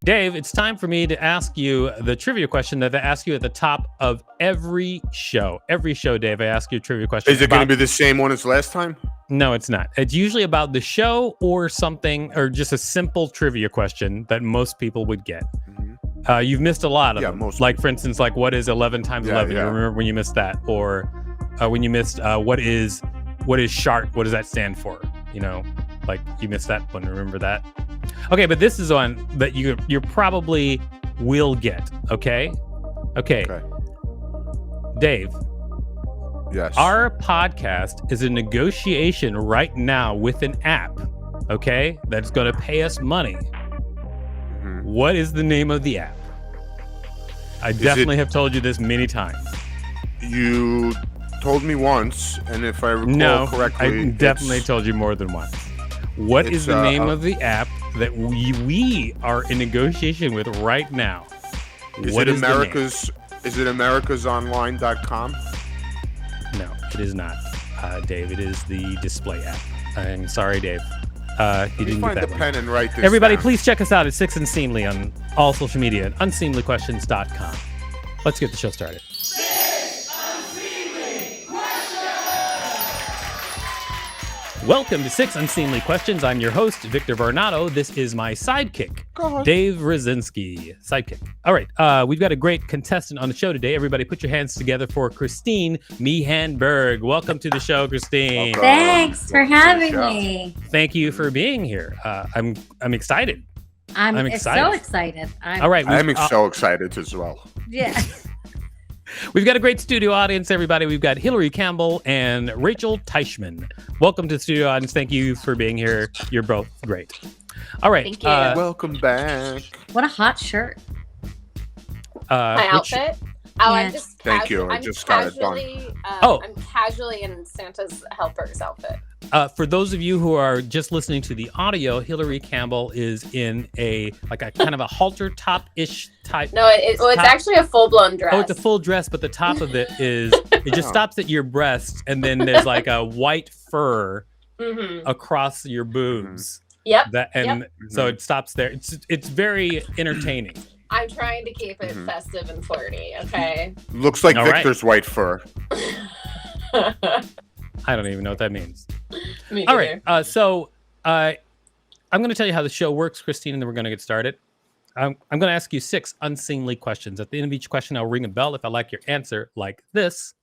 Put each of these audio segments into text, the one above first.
Dave, it's time for me to ask you the trivia question that I ask you at the top of every show. Every show, Dave, I ask you a trivia question. Is it going to be the same one as last time? No, it's not. It's usually about the show or something, or just a simple trivia question that most people would get. Mm-hmm. You've missed a lot of them. Like, for instance, like, what is 11 times 11? You remember when you missed that? Or when you missed, what is SHART? What does that stand for? You know, like, you missed that one. Remember that? Okay, but this is one that you probably will get. Okay. Dave. Yes. Our podcast is in negotiation right now with an app. Okay, that's going to pay us money. Mm-hmm. What is the name of the app? I definitely have told you this many times. You told me once, and if I recall correctly, I definitely told you more than once. What is the name of the app that we are in negotiation with right now? Is it americasonline.com? No, it is not, Dave. It is the display app. I'm sorry, Dave. You didn't get that one. Pen and write this Everybody, down. please check us out at Six Unseemly on all social media at unseemlyquestions.com. Let's get the show started. Welcome to Six Unseemly Questions. I'm your host, Victor Varnado. This is my sidekick, Dave Rosinsky. Sidekick. All right, we've got a great contestant on the show today. Everybody put your hands together for Christine Meehan-Berg. Welcome to the show, Christine. Thanks for having me. Thank you for being here. I'm excited. I'm excited. So excited. All right. I'm so excited as well. Yeah. We've got a great studio audience, everybody. We've got Hillary Campbell and Rachel Teichman. Welcome to the studio audience. Thank you for being here. You're both great. All right. Thank you. Welcome back. What a hot shirt. My outfit? Thank you. I just got it done. I'm casually in Santa's helper's outfit. For those of you who are just listening to the audio, Hillary Campbell is in a kind of a halter top-ish type. No, it's actually a full-blown dress. Oh, it's a full dress, but the top of it is, it just stops at your breast, and then there's like a white fur across your boobs. Yep. So it stops there. It's very entertaining. I'm trying to keep it festive and flirty, okay? Looks like Victor's white fur. I don't even know what that means. Me All right. So I'm going to tell you how the show works, Christine, and then we're going to get started. I'm going to ask you 6 unseemly questions. At the end of each question, I'll ring a bell if I like your answer, like this.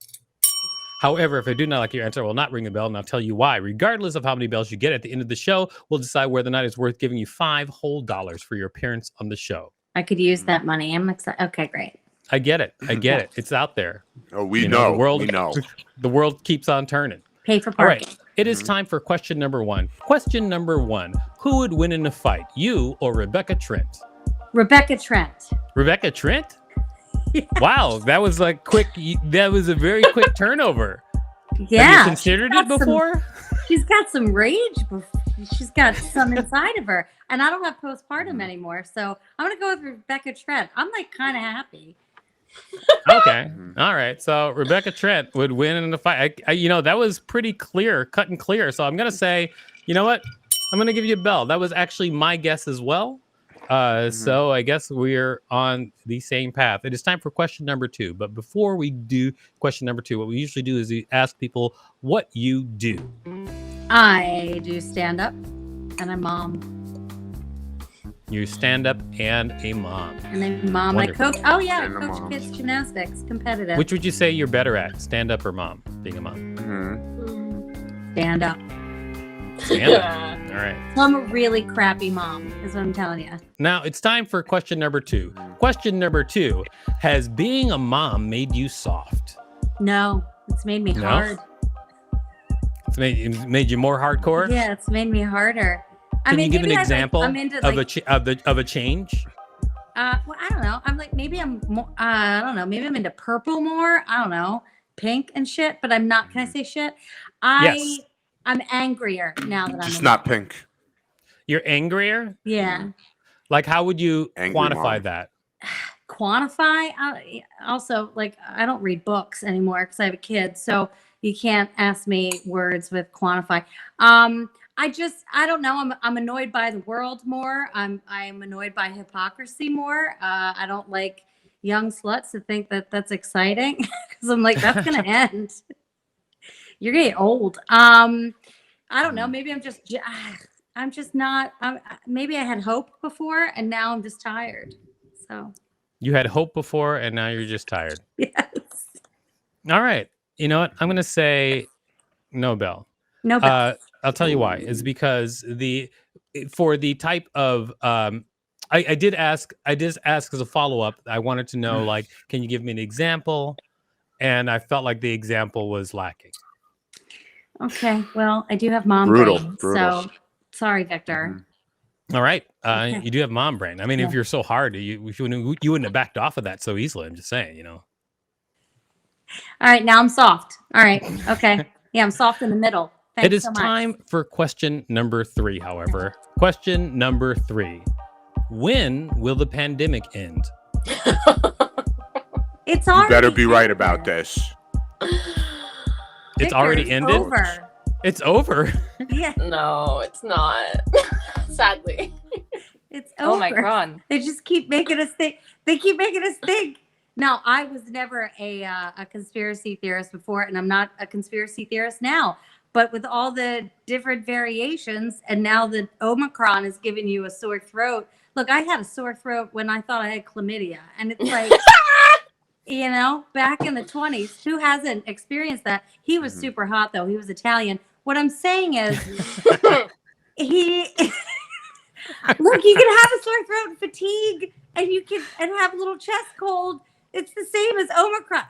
However, if I do not like your answer, I will not ring a bell, and I'll tell you why. Regardless of how many bells you get at the end of the show, we'll decide whether or not it's worth giving you $5 whole for your appearance on the show. I could use that money. I'm excited. Okay, great. I get it. It's out there. Oh, we know. The world keeps on turning. Pay for All parking. right. It is time for question number 1. Question number 1. Who would win in a fight, you or Rebecca Trent? Rebecca Trent. Rebecca Trent? Yes. Wow, that was that was a very quick turnover. Yeah. Have you considered it before? She's got some rage. She's got some inside of her. And I don't have postpartum anymore. So I'm going to go with Rebecca Trent. I'm kind of happy. Okay. All right. So Rebecca Trent would win in the fight. That was pretty clear, cut and clear. So I'm going to say, you know what? I'm going to give you a bell. That was actually my guess as well. So I guess we're on the same path. It is time for question number 2. But before we do question number 2, what we usually do is we ask people what you do. I do stand up and I'm mom. You stand up and a mom. And then mom, Wonderful. I coach. Oh yeah, I coach kids gymnastics, competitive. Which would you say you're better at, stand up or mom? Being a mom. Stand up. Stand up. All right. So I'm a really crappy mom, is what I'm telling you. Now it's time for question number 2. Question number 2: has being a mom made you soft? No, it's made me hard. It's made you more hardcore? Yeah, it's made me harder. Can you give an example of a change? Well, I don't know. Maybe I'm more, I don't know. Maybe I'm into purple more. I don't know. Pink and shit, but I'm not. Can I say shit? Yes. I'm angrier now that I'm just not pink. You're angrier? Yeah. Like, how would you quantify that? Quantify? Also, I don't read books anymore because I have a kid. So you can't ask me words with quantify. I don't know. I'm annoyed by the world more. I am annoyed by hypocrisy more. I don't like young sluts to think that that's exciting because I'm like, that's gonna end. You're gonna get old. I don't know. Maybe I'm just not. Maybe I had hope before, and now I'm just tired. So you had hope before, and now you're just tired. Yes. All right. You know what? I'm gonna say no bell. No bell. I'll tell you why. It's because for the type of I did ask as a follow-up. I wanted to know, like, can you give me an example? And I felt like the example was lacking. Okay. Well, I do have mom brain, so sorry, Victor. All right. Okay. You do have mom brain. I mean, if you're so hard, you wouldn't have backed off of that so easily. I'm just saying, you know. All right. Now I'm soft. All right. Okay. Yeah, I'm soft in the middle. Thanks it is so much. time for question number 3, however. Question number 3. When will the pandemic end? It's already You better be right about this. It's already ended? Over. It's over? Yeah. No, it's not. Sadly. It's over. Oh my God. They just keep making us think. They keep making us think. Now, I was never a conspiracy theorist before, and I'm not a conspiracy theorist now. But with all the different variations, and now the Omicron is giving you a sore throat. Look, I had a sore throat when I thought I had chlamydia. And it's like, you know, back in the 20s, who hasn't experienced that? He was super hot, though. He was Italian. What I'm saying is, look, you can have a sore throat and fatigue, and you can have a little chest cold. It's the same as Omicron.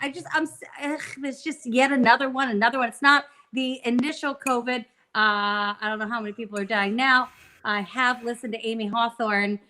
It's just yet another one. It's not the initial COVID. I don't know how many people are dying now. I have listened to Amy Hawthorne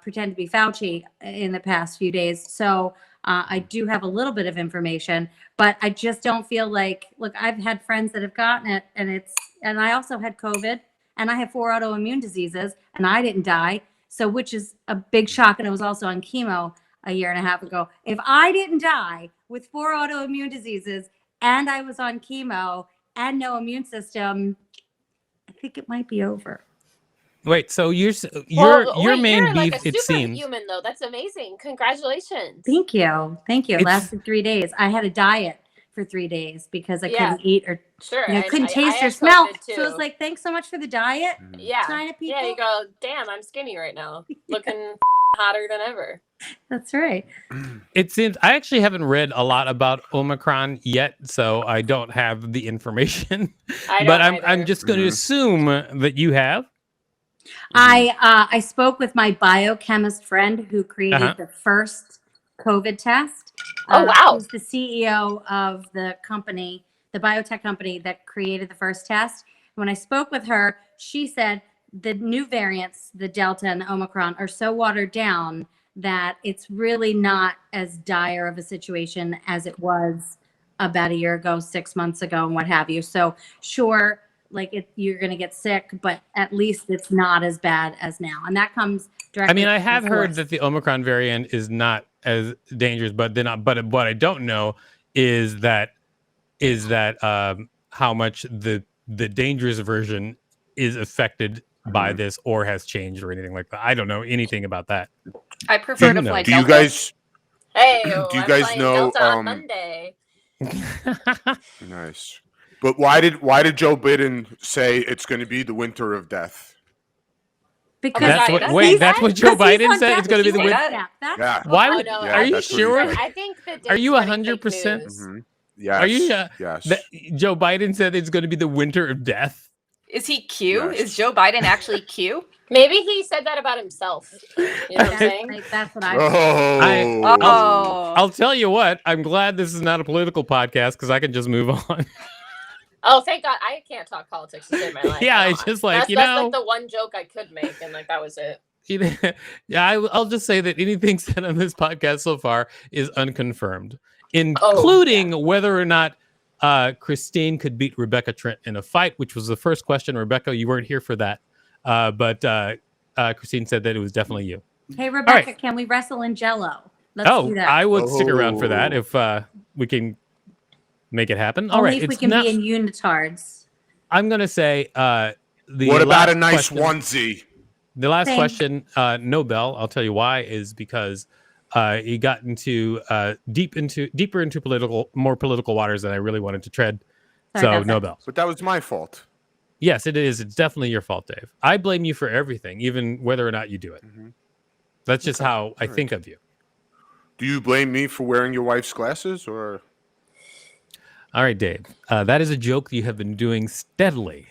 pretend to be Fauci in the past few days. So I do have a little bit of information, but I just don't feel like, look, I've had friends that have gotten it, and I also had COVID, and I have 4 autoimmune diseases, and I didn't die. So, which is a big shock. And I was also on chemo a year and a half ago. If I didn't die with 4 autoimmune diseases and I was on chemo and no immune system, I think it might be over. Wait, so your main beef, like it seems. Human though, that's amazing. Congratulations. Thank you. It lasted 3 days. I had a diet for 3 days because I couldn't eat or couldn't taste or smell. So it was like, thanks so much for the diet. Yeah. China people. Yeah, you go, damn, I'm skinny right now. Looking hotter than ever. That's right. It seems I actually haven't read a lot about Omicron yet, so I don't have the information. But I'm just going to assume that you have. I spoke with my biochemist friend who created the first COVID test. Oh, wow. Who's the CEO of the company, the biotech company that created the first test. When I spoke with her, she said the new variants, the Delta and the Omicron, are so watered down that it's really not as dire of a situation as it was about a year ago, 6 months ago, and what have you. So sure, like you're going to get sick, but at least it's not as bad as now. And that comes directly. I mean, I have heard that the Omicron variant is not as dangerous, but what I don't know is that how much the dangerous version is affected by this or has changed or anything like that. I don't know anything about that. I prefer to fly Delta. Do you guys? Hey, do you guys know? Delta on Monday. Nice. But why did Joe Biden say it's going to be the winter of death? Because that's what Joe Biden said. It's going to be the winter. Yeah. Why would? Are you sure? I think that. Are you 100%? Yes. Are you? Yes. Joe Biden said it's going to be the winter of death. Is he Q? Yes. Is Joe Biden actually Q? Maybe he said that about himself. You know what I'm saying? That's what I'll tell you what. I'm glad this is not a political podcast because I can just move on. Oh, thank God. I can't talk politics to save my life. Yeah, it's just like, that's like the one joke I could make, and like that was it. Yeah, I'll just say that anything said on this podcast so far is unconfirmed, including whether or not Christine could beat Rebecca Trent in a fight, which was the first question. Rebecca, you weren't here for that, but Christine said that it was definitely you. Hey, Rebecca, can we wrestle in Jello? Let's do that. I would stick around for that if we can make it happen. All right, if we can be in unitards. I'm gonna say What about a nice onesie? The last question, no bell. I'll tell you why, is because he got into deeper into more political waters than I really wanted to tread. So no bell. But that was my fault. Yes, it is. It's definitely your fault, Dave. I blame you for everything, even whether or not you do it. That's just how I think of you. Do you blame me for wearing your wife's glasses, or? All right, Dave. That is a joke you have been doing steadily.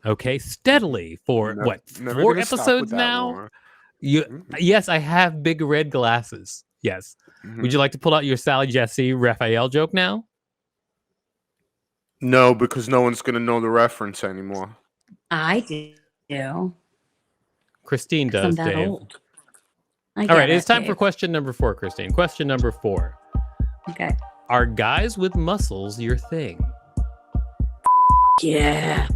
Okay, steadily for 4 episodes now? Yes, I have big red glasses. Yes. Would you like to pull out your Sally Jesse Raphael joke now? No, because no one's going to know the reference anymore. I do. Christine does, I'm that Dave. old. All right, it's time for question number 4, Christine. Question number 4. Okay. Are guys with muscles your thing? Yeah.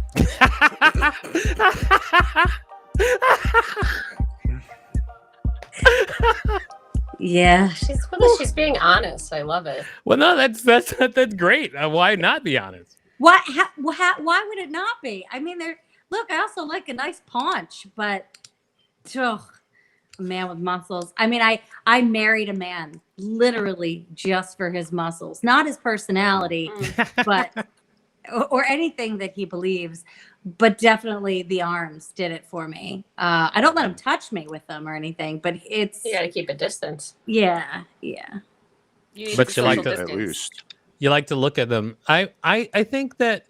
Yeah. She's being honest. I love it. Well, no, that's great. Why not be honest? Why would it not be? I mean, look, I also like a nice paunch, but a man with muscles. I mean, I married a man literally just for his muscles, not his personality, but or anything that he believes, but definitely the arms did it for me. I don't let him touch me with them or anything, but it's you got to keep a distance. Yeah. But you like at least. You like to look at them. I think that,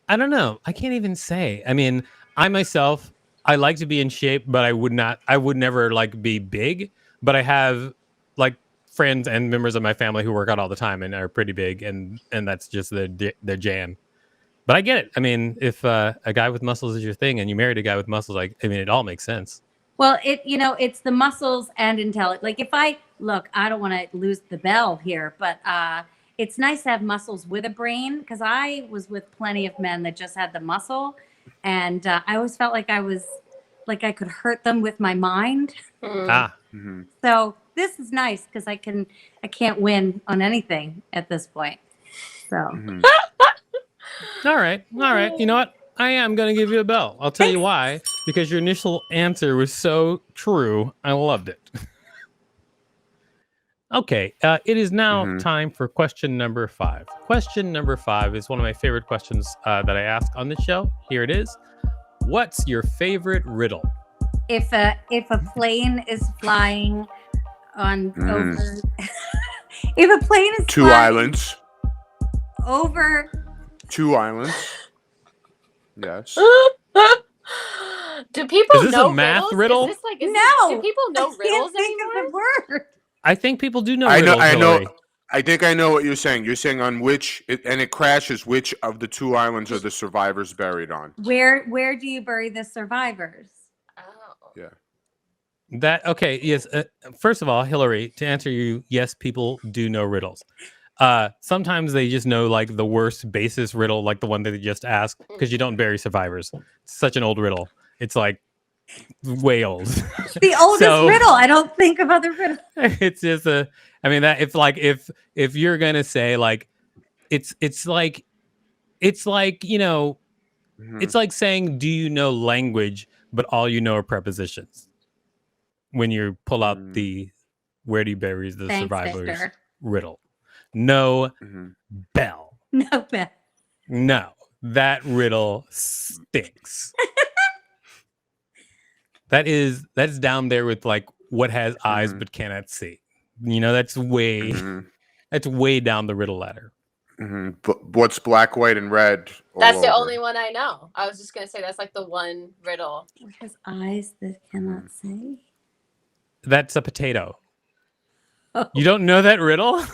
I don't know. I can't even say. I mean, I myself, I like to be in shape, but I would never like be big. But I have like friends and members of my family who work out all the time and are pretty big, and that's just their jam. But I get it. I mean, if a guy with muscles is your thing and you married a guy with muscles, I mean, it all makes sense. Well, it's the muscles and intelligence. Like I don't want to lose the bell here, but it's nice to have muscles with a brain, because I was with plenty of men that just had the muscle, and I always felt like I could hurt them with my mind. So this is nice because I can't win on anything at this point. So. All right. You know what? I am going to give you a bell. I'll tell you why. Because your initial answer was so true. I loved it. Okay. It is now time for question number 5. Question number 5 is one of my favorite questions that I ask on the show. Here it is. What's your favorite riddle? If a plane is flying on over... if a plane is Two islands. Over... 2 islands. Yes. Do people know Is this a math riddle? Do people know riddles anymore? I think people do know riddles. I know. I think I know what you're saying. You're saying on it crashes, which of the 2 islands are the survivors buried on? Where do you bury the survivors? Oh. Yeah. Okay. Yes. First of all, Hillary, to answer you, yes, people do know riddles. Sometimes they just know like the worst basis riddle, like the one that they just asked, because you don't bury survivors. It's such an old riddle. It's like way old. The oldest riddle. I don't think of other riddles. It's just that if you're gonna say like it's like it's like saying, do you know language, but all you know are prepositions. When you pull out the where do you bury the survivors Victor. riddle. No bell. No bell. No, that riddle stinks. That's down there with like what has eyes but cannot see. That's way down the riddle ladder. But what's black, white, and red? That's the only one I know. I was just gonna say that's like the one riddle. What has eyes that cannot see? That's a potato. You don't know that riddle?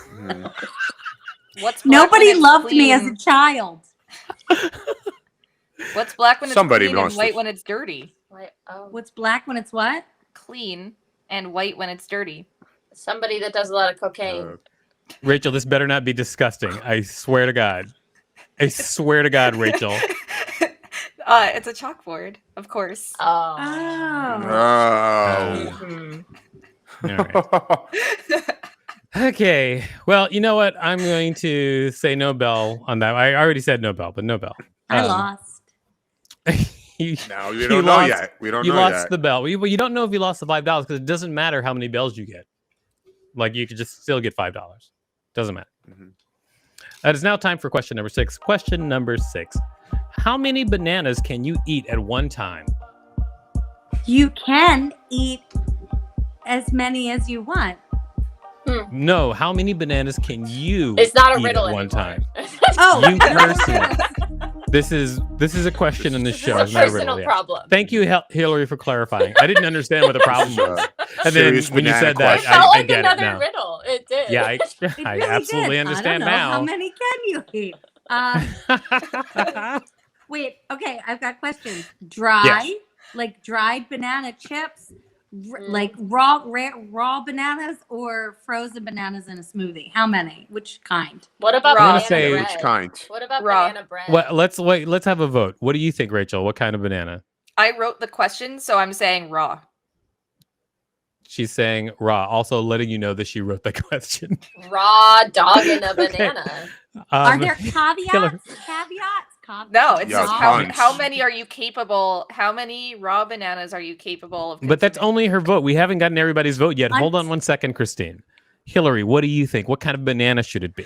Nobody loved me as a child. What's black when it's clean and white when it's dirty? What's black when it's what? Clean and white when it's dirty. Somebody that does a lot of cocaine. Rachel, this better not be disgusting. I swear to God. Rachel. It's a chalkboard, of course. Oh. All right. Okay. Well, you know what? I'm going to say no bell on that. I already said no bell, but no bell. I lost. No, we don't know yet. We don't know yet. You lost the bell. Well, you don't know if you lost the $5 because it doesn't matter how many bells you get. Like, you could just still get $5. Doesn't matter. Mm-hmm. It is now time for question number 6. Question number 6. How many bananas can you eat at one time? You can eat as many as you want. No, how many bananas can you It's not a eat riddle at one time? Oh, You personally. This is a question in this show. It's a personal problem. Thank you, Hillary, for clarifying. I didn't understand what the problem was. And then when you said that, it felt like get another it now. riddle. It did. Yeah, I really absolutely did. understand I don't know. now. How many can you eat? Wait, okay, I've got questions. Dry, like dried banana chips, like raw bananas, or frozen bananas in a smoothie? How many? Which kind? What about raw? banana bread? Which kind? What about Raw. banana bread? Well, let's have a vote. What do you think, Rachel? What kind of banana? I wrote the question, so I'm saying raw. She's saying raw, also letting you know that she wrote the question. Raw dog in a banana. Are there caveats? No, it's just tons. how many are you capable? How many raw bananas are you capable of? But that's consuming? only her vote. We haven't gotten everybody's vote yet. Hold on one second, Christine. Hillary, what do you think? What kind of banana should it be?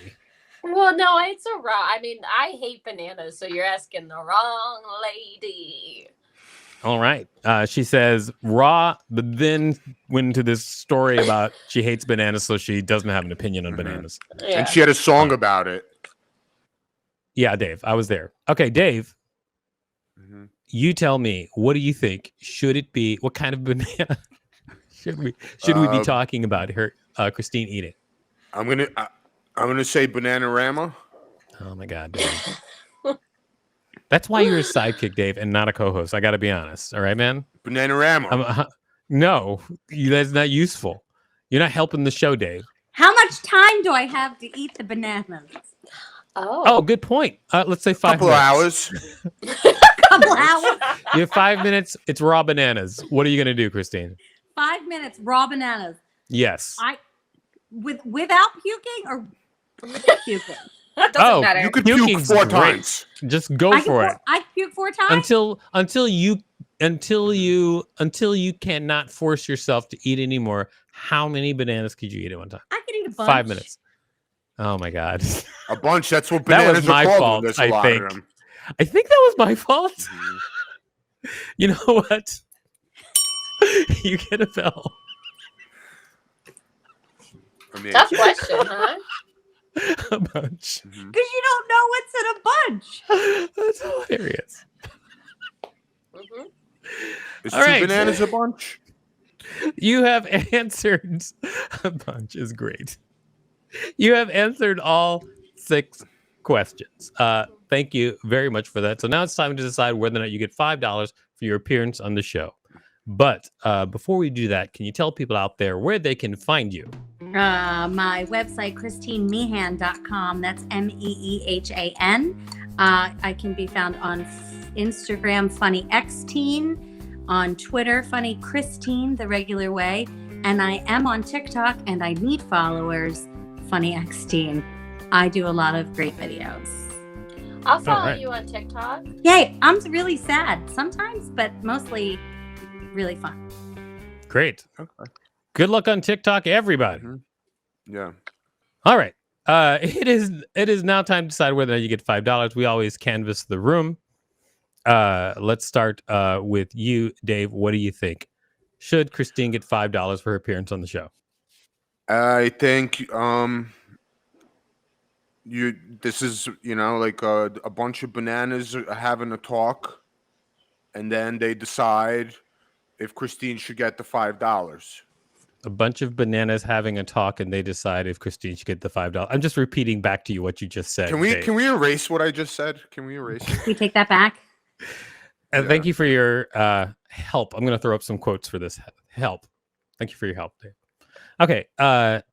Well, no, it's a raw. I mean, I hate bananas, so you're asking the wrong lady. All right. She says raw, but then went into this story about she hates bananas, so she doesn't have an opinion on bananas. Yeah. And she had a song about it. Yeah, Dave, I was there. Okay, Dave, you tell me, what do you think? Should it be, what kind of banana should we be talking about her, Christine eating? I'm gonna say Bananarama. Oh my God, Dave. That's why you're a sidekick, Dave, and not a co-host. I got to be honest. All right, man? Bananarama. No, that's not useful. You're not helping the show, Dave. How much time do I have to eat the bananas? Oh, good point. Let's say 5 Couple minutes. Couple hours. You have 5 minutes. It's raw bananas. What are you going to do, Christine? 5 minutes, raw bananas. Yes. Without puking or with puking? That doesn't matter. You could puke 4 times. Just go for it. I puke 4 times until you cannot force yourself to eat anymore. How many bananas could you eat at one time? I could eat a bunch. 5 minutes. Oh my God. A bunch. That's what bananas that was my are fault. called. There's a lot of them. I think that was my fault. You know what? You get a bell. Tough question, huh? A bunch. Because you don't know what's in a bunch. That's hilarious. Is All 2 right. bananas a bunch? You have answered. A bunch is great. You have answered all 6 questions. Thank you very much for that. So now it's time to decide whether or not you get $5 for your appearance on the show. But before we do that, can you tell people out there where they can find you? My website, ChristineMeehan.com. That's MEEHAN. I can be found on Instagram, Funny XTeen, on Twitter, Funny Christine, the regular way. And I am on TikTok, and I need followers, Funny XTeen. I do a lot of great videos. I'll follow you on TikTok. Yay! I'm really sad sometimes, but mostly really fun. Great. Okay. Good luck on TikTok, everybody. Yeah. All right. It is now time to decide whether or not you get $5. We always canvass the room. Let's start with you, Dave. What do you think? Should Christine get $5 for her appearance on the show? I think this is like a bunch of bananas having a talk, and then they decide if Christine should get the $5. A bunch of bananas having a talk, and they decide if Christine should get the $5. I'm just repeating back to you what you just said. Can we erase what I just said? Can we erase it? Can we take that back? And thank you for your help. I'm going to throw up some quotes for this help. Thank you for your help, Dave. Okay,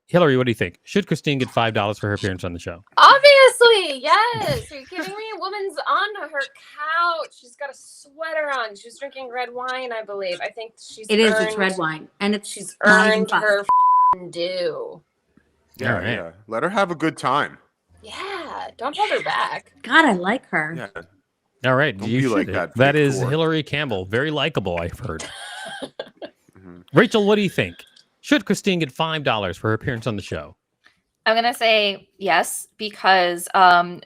Hillary, what do you think? Should Christine get $5 for her appearance on the show? Obviously, yes. Are you kidding me? A woman's on her couch. She's got a sweater on. She's drinking red wine, I believe. I think she's It's red wine. And she's earned her due. Yeah, All right. yeah. Let her have a good time. Yeah, don't hold her back. God, I like her. Yeah. All right. Don't You be should. like that, That is Victor. Hillary Campbell. Very likable, I've heard. Rachel, what do you think? Should Christine get $5 for her appearance on the show? I'm going to say yes, because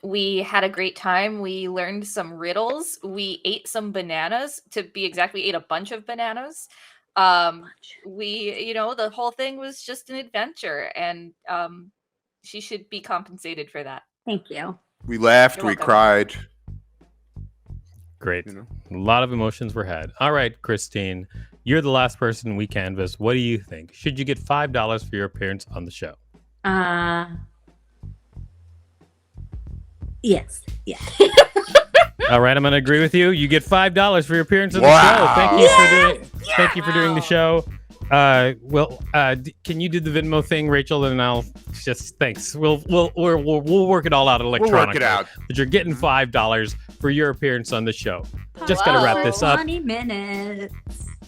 we had a great time. We learned some riddles. We ate some bananas. To be exact, we ate a bunch of bananas. The whole thing was just an adventure, and she should be compensated for that. Thank you. We laughed, we cried. Great. A lot of emotions were had. All right, Christine, you're the last person we canvass. What do you think? Should you get $5 for your appearance on the show? Yes. Yeah. All right, I'm going to agree with you. You get $5 for your appearance on the Wow. show. Thank you for doing the show. Can you do the Venmo thing, Rachel? And I'll just thanks. We'll work it all out electronically. We'll work it out. But you're getting $5 for your appearance on the show. Just got to wrap this up. 20 minutes.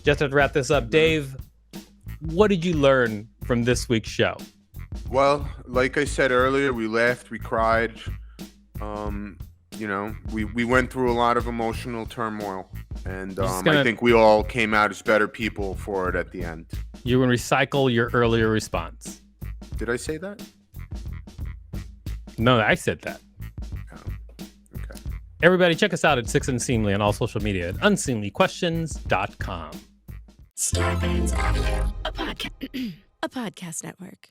Just have to wrap this up. Dave, what did you learn from this week's show? Well, like I said earlier, we laughed, we cried. We went through a lot of emotional turmoil, and I think we all came out as better people for it at the end. You can recycle your earlier response. Did I say that? No, I said that. Oh, okay. Everybody, check us out at Unseemly on all social media at unseemlyquestions.com. Starbane's Audio, a podcast network.